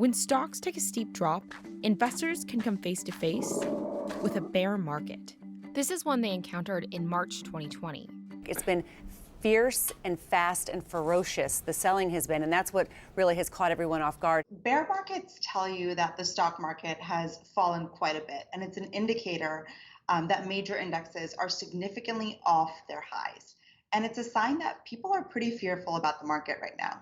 When stocks take a steep drop, investors can come face to face with a bear market. This is one they encountered in March 2020. It's been fierce and fast and ferocious, the selling has been, and that's what really has caught everyone off guard. Bear markets tell you that the stock market has fallen quite a bit, and it's an indicator that major indexes are significantly off their highs. And it's a sign that people are pretty fearful about the market right now.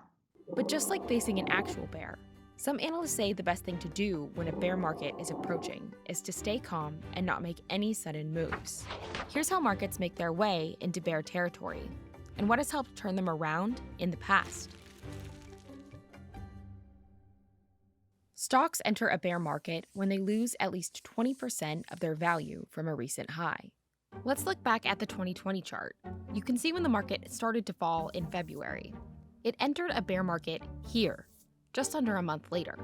But just like facing an actual bear, some analysts say the best thing to do when a bear market is approaching is to stay calm and not make any sudden moves. Here's how markets make their way into bear territory and what has helped turn them around in the past. Stocks enter a bear market when they lose at least 20% of their value from a recent high. Let's look back at the 2020 chart. You can see when the market started to fall in February. It entered a bear market here, just under a month later.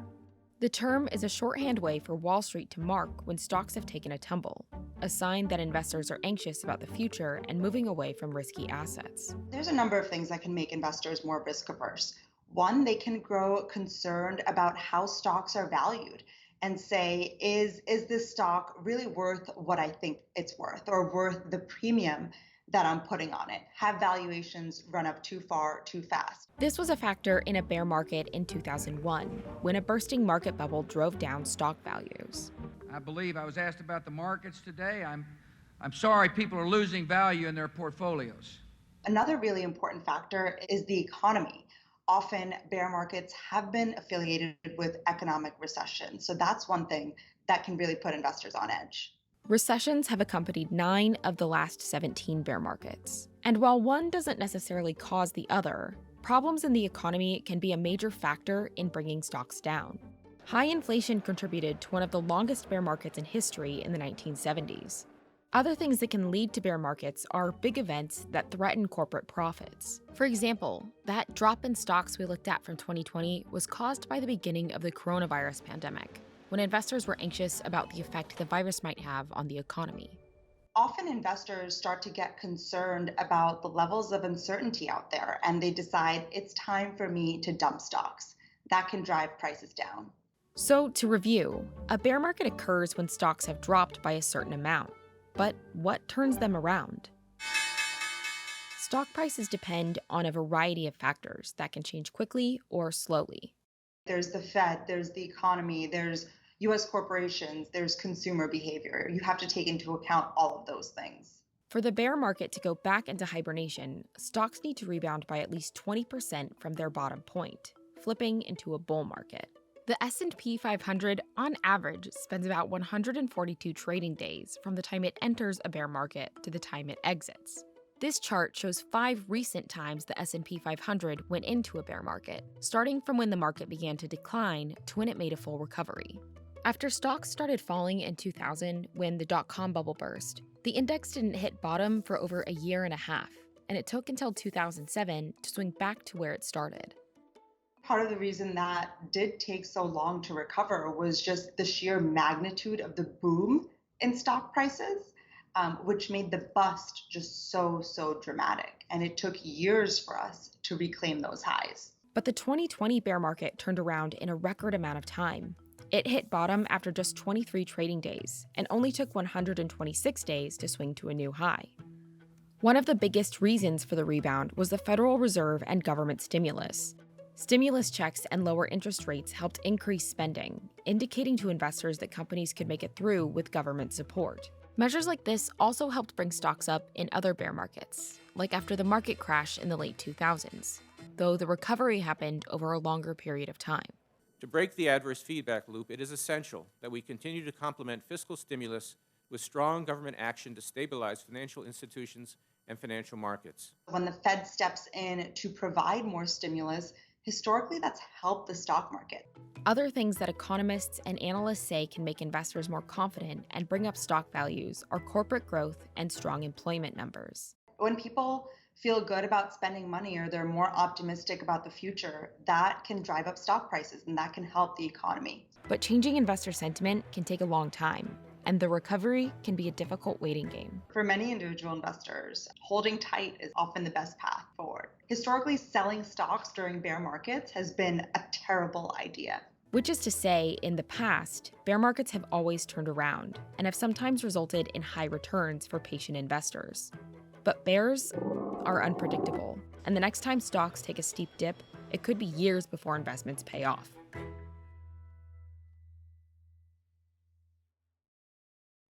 The term is a shorthand way for Wall Street to mark when stocks have taken a tumble, a sign that investors are anxious about the future and moving away from risky assets. There's a number of things that can make investors more risk averse. One, they can grow concerned about how stocks are valued and say, is this stock really worth what I think it's worth or worth the premium that I'm putting on it? Have valuations run up too far, too fast? This was a factor in a bear market in 2001, when a bursting market bubble drove down stock values. I believe I was asked about the markets today. I'm sorry people are losing value in their portfolios. Another really important factor is the economy. Often bear markets have been affiliated with economic recession. So that's one thing that can really put investors on edge. Recessions have accompanied 9 of the last 17 bear markets. And while one doesn't necessarily cause the other, problems in the economy can be a major factor in bringing stocks down. High inflation contributed to one of the longest bear markets in history in the 1970s. Other things that can lead to bear markets are big events that threaten corporate profits. For example, that drop in stocks we looked at from 2020 was caused by the beginning of the coronavirus pandemic, when investors were anxious about the effect the virus might have on the economy. Often investors start to get concerned about the levels of uncertainty out there, and they decide it's time for me to dump stocks. That can drive prices down. So to review, a bear market occurs when stocks have dropped by a certain amount. But what turns them around? Stock prices depend on a variety of factors that can change quickly or slowly. There's the Fed, there's the economy, there's US corporations, there's consumer behavior. You have to take into account all of those things. For the bear market to go back into hibernation, stocks need to rebound by at least 20% from their bottom point, flipping into a bull market. The S&P 500, on average, spends about 142 trading days from the time it enters a bear market to the time it exits. This chart shows 5 recent times the S&P 500 went into a bear market, starting from when the market began to decline to when it made a full recovery. After stocks started falling in 2000, when the dot-com bubble burst, the index didn't hit bottom for over a year and a half, and it took until 2007 to swing back to where it started. Part of the reason that did take so long to recover was just the sheer magnitude of the boom in stock prices, which made the bust just so dramatic. And it took years for us to reclaim those highs. But the 2020 bear market turned around in a record amount of time. It hit bottom after just 23 trading days and only took 126 days to swing to a new high. One of the biggest reasons for the rebound was the Federal Reserve and government stimulus. Stimulus checks and lower interest rates helped increase spending, indicating to investors that companies could make it through with government support. Measures like this also helped bring stocks up in other bear markets, like after the market crash in the late 2000s, though the recovery happened over a longer period of time. To break the adverse feedback loop, it is essential that we continue to complement fiscal stimulus with strong government action to stabilize financial institutions and financial markets. When the Fed steps in to provide more stimulus, historically, that's helped the stock market. Other things that economists and analysts say can make investors more confident and bring up stock values are corporate growth and strong employment numbers. When people feel good about spending money or they're more optimistic about the future, that can drive up stock prices and that can help the economy. But changing investor sentiment can take a long time, and the recovery can be a difficult waiting game. For many individual investors, holding tight is often the best path forward. Historically, selling stocks during bear markets has been a terrible idea. Which is to say, in the past, bear markets have always turned around and have sometimes resulted in high returns for patient investors. But bears are unpredictable, and the next time stocks take a steep dip, it could be years before investments pay off.